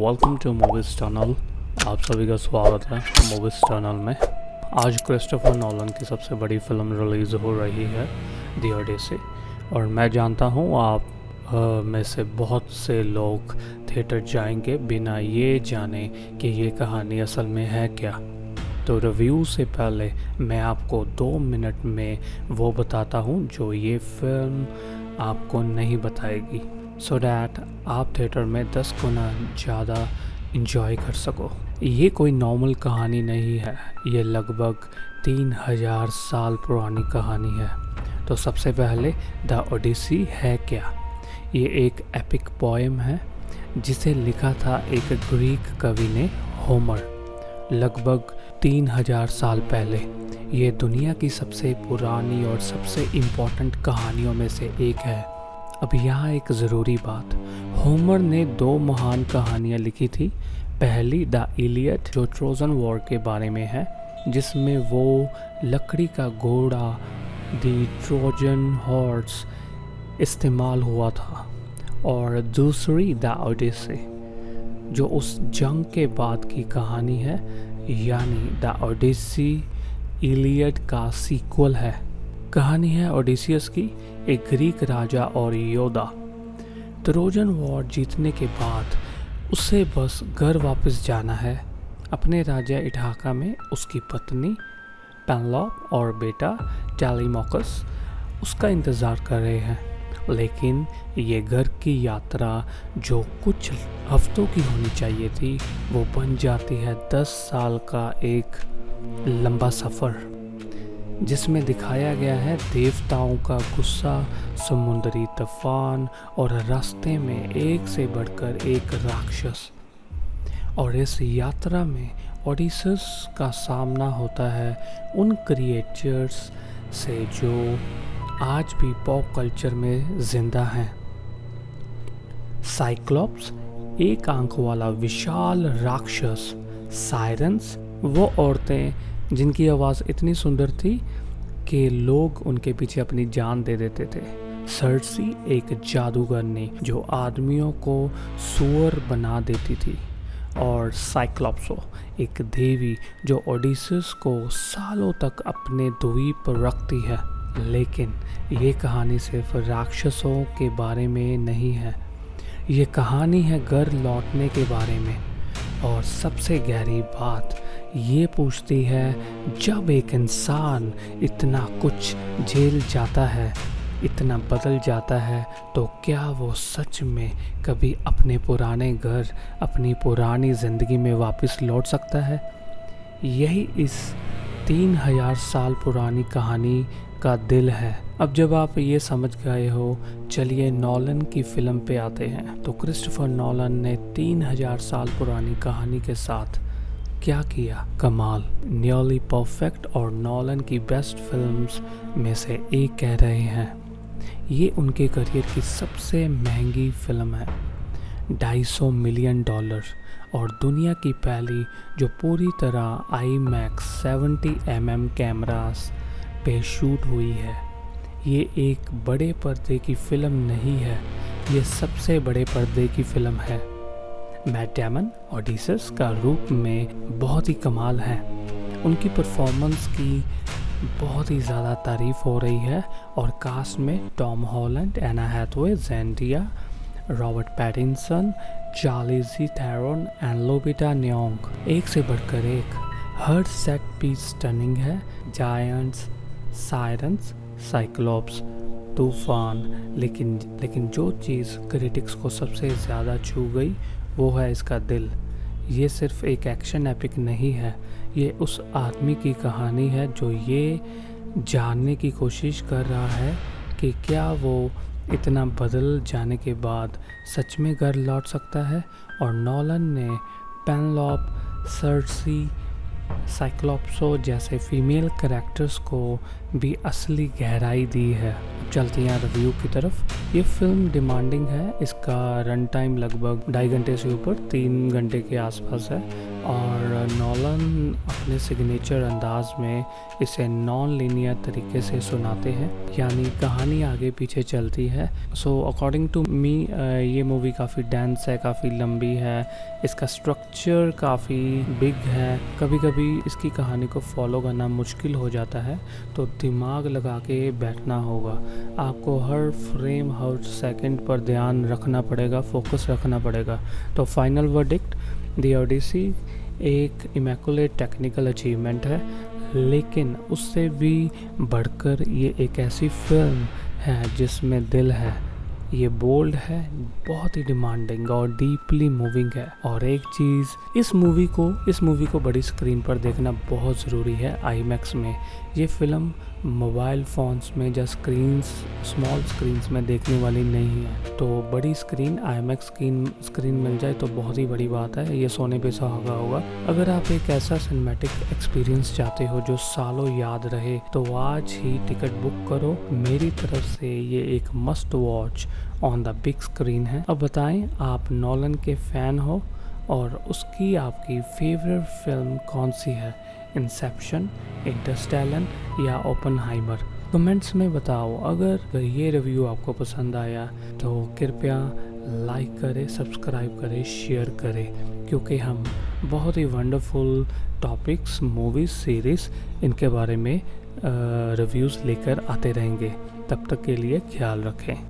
Welcome to movies tunnel. आप सभी का स्वागत है मूवीज़ टनल में। आज क्रिस्टोफर नोलन की सबसे बड़ी फिल्म रिलीज़ हो रही है द ओडिसी, और मैं जानता हूँ आप में से बहुत से लोग थिएटर जाएंगे बिना ये जाने कि ये कहानी असल में है क्या। तो रिव्यू से पहले मैं आपको 2 मिनट में वो बताता हूँ जो ये फिल्म आपको नहीं बताएगी, सो डैट आप थिएटर में 10 गुना ज़्यादा इंजॉय कर सको। ये कोई नॉर्मल कहानी नहीं है, ये लगभग 3000 साल पुरानी कहानी है। तो सबसे पहले द ओडिसी है क्या। ये एक एपिक पोएम है जिसे लिखा था एक ग्रीक कवि ने, होमर, लगभग 3000 साल पहले। ये दुनिया की सबसे पुरानी और सबसे इम्पोर्टेंट कहानियों में से एक है। अब यहाँ एक ज़रूरी बात, होमर ने 2 महान कहानियाँ लिखी थी। पहली द इलियड, जो ट्रोजन वॉर के बारे में है, जिसमें वो लकड़ी का घोड़ा द ट्रोजन हॉर्स इस्तेमाल हुआ था, और दूसरी द ओडिसी, जो उस जंग के बाद की कहानी है, यानी द ओडिसी इलियड का सीक्वल है। कहानी है ओडिसियस की, एक ग्रीक राजा और योद्धा। ट्रोजन वॉर जीतने के बाद उसे बस घर वापस जाना है। अपने राजा इठाका में उसकी पत्नी पेनेलोप और बेटा टेलीमाकस उसका इंतज़ार कर रहे हैं। लेकिन ये घर की यात्रा जो कुछ हफ्तों की होनी चाहिए थी, वो बन जाती है 10 साल का एक लंबा सफ़र, जिसमें दिखाया गया है देवताओं का गुस्सा, समुद्री तूफान और रास्ते में एक से बढ़कर एक राक्षस। और इस यात्रा में ओडिसस का सामना होता है उन क्रिएचर्स से जो आज भी पॉप कल्चर में जिंदा हैं। साइक्लोप्स, एक आंख वाला विशाल राक्षस। सायरन्स, वो औरतें जिनकी आवाज़ इतनी सुंदर थी कि लोग उनके पीछे अपनी जान दे देते थे। सर्सी, एक जादूगरनी जो आदमियों को सुअर बना देती थी। और साइक्लोप्सो, एक देवी जो ओडिसस को सालों तक अपने द्वीप पर रखती है। लेकिन ये कहानी सिर्फ राक्षसों के बारे में नहीं है, ये कहानी है घर लौटने के बारे में। और सबसे गहरी बात ये पूछती है, जब एक इंसान इतना कुछ झेल जाता है, इतना बदल जाता है, तो क्या वो सच में कभी अपने पुराने घर, अपनी पुरानी ज़िंदगी में वापस लौट सकता है। यही इस 3000 साल पुरानी कहानी का दिल है। अब जब आप ये समझ गए हो, चलिए नोलन की फिल्म पे आते हैं। तो क्रिस्टोफर नोलन ने 3000 साल पुरानी कहानी के साथ क्या किया, कमाल, नियरली परफेक्ट और नोलन की बेस्ट फिल्म्स में से एक कह रहे हैं। ये उनके करियर की सबसे महंगी फिल्म है, $250 मिलियन, और दुनिया की पहली जो पूरी तरह IMAX 70mm कैमरास पे शूट हुई है। ये एक बड़े पर्दे की फिल्म नहीं है, ये सबसे बड़े पर्दे की फिल्म है। मैट डेमन ओडिसस का रूप में बहुत ही कमाल है। उनकी परफॉर्मेंस की बहुत ही ज़्यादा तारीफ हो रही है। और कास्ट में Tom Holland, Anne Hathaway, Zendaya, Robert Pattinson, Charlize Theron and Lupita Nyong'o, एक से बढ़कर एक। हर सेट पीस स्टनिंग है। जायंट्स, सायरन्स, साइक्लोप्स, तूफान, लेकिन जो चीज़ क्रिटिक्स को सबसे ज़्यादा छू गई वो है इसका दिल। ये सिर्फ एक एक्शन एपिक नहीं है, ये उस आदमी की कहानी है जो ये जानने की कोशिश कर रहा है कि क्या वो इतना बदल जाने के बाद सच में घर लौट सकता है। और नोलन ने पेनेलोप, सर्सी, साइक्लोप्सो जैसे फीमेल कैरेक्टर्स को भी असली गहराई दी है। अब चलते हैं रिव्यू की तरफ। ये फिल्म डिमांडिंग है, इसका रन टाइम लगभग 2.5 घंटे से ऊपर 3 घंटे के आसपास है, और नॉलन अपने सिग्नेचर अंदाज में इसे नॉन लीनियर तरीके से सुनाते हैं, यानी कहानी आगे पीछे चलती है। सो अकॉर्डिंग टू मी ये मूवी काफ़ी डेंस है, काफ़ी लंबी है, इसका स्ट्रक्चर काफ़ी बिग है, कभी कभी इसकी कहानी को फॉलो करना मुश्किल हो जाता है, तो दिमाग लगा के बैठना होगा। आपको हर फ्रेम हर सेकंड पर ध्यान रखना पड़ेगा, फोकस रखना पड़ेगा। तो फाइनल वर्डिक्ट, द ओडिसी एक इमैकुलेट टेक्निकल अचीवमेंट है, लेकिन उससे भी बढ़कर ये एक ऐसी फिल्म है जिसमें दिल है। ये बोल्ड है, बहुत ही डिमांडिंग और डीपली मूविंग है। और एक चीज़, इस मूवी को बड़ी स्क्रीन पर देखना बहुत ज़रूरी है, आईमैक्स में। ये फिल्म मोबाइल फ़ोन्स में या स्मॉल स्क्रीन्स में देखने वाली नहीं है, तो बड़ी स्क्रीन आईमैक्स स्क्रीन मिल जाए तो बहुत ही बड़ी बात है, ये सोने पे सुहागा होगा। अगर आप एक ऐसा सिनेमैटिक एक्सपीरियंस चाहते हो जो सालों याद रहे, तो आज ही टिकट बुक करो। मेरी तरफ से ये एक must watch on the big screen है। अब बताएं, आप नॉलन के फ़ैन हो और उसकी आपकी फेवरेट फिल्म कौन सी है? इंसेप्शन, इंटरस्टेलर या ओपनहाइमर? कमेंट्स में बताओ। अगर ये रिव्यू आपको पसंद आया तो कृपया लाइक करें, सब्सक्राइब करें, शेयर करें, क्योंकि हम बहुत ही वंडरफुल टॉपिक्स, मूवीज़, सीरीज़, इनके बारे में रिव्यूज़ लेकर आते रहेंगे। तब तक के लिए ख्याल रखें।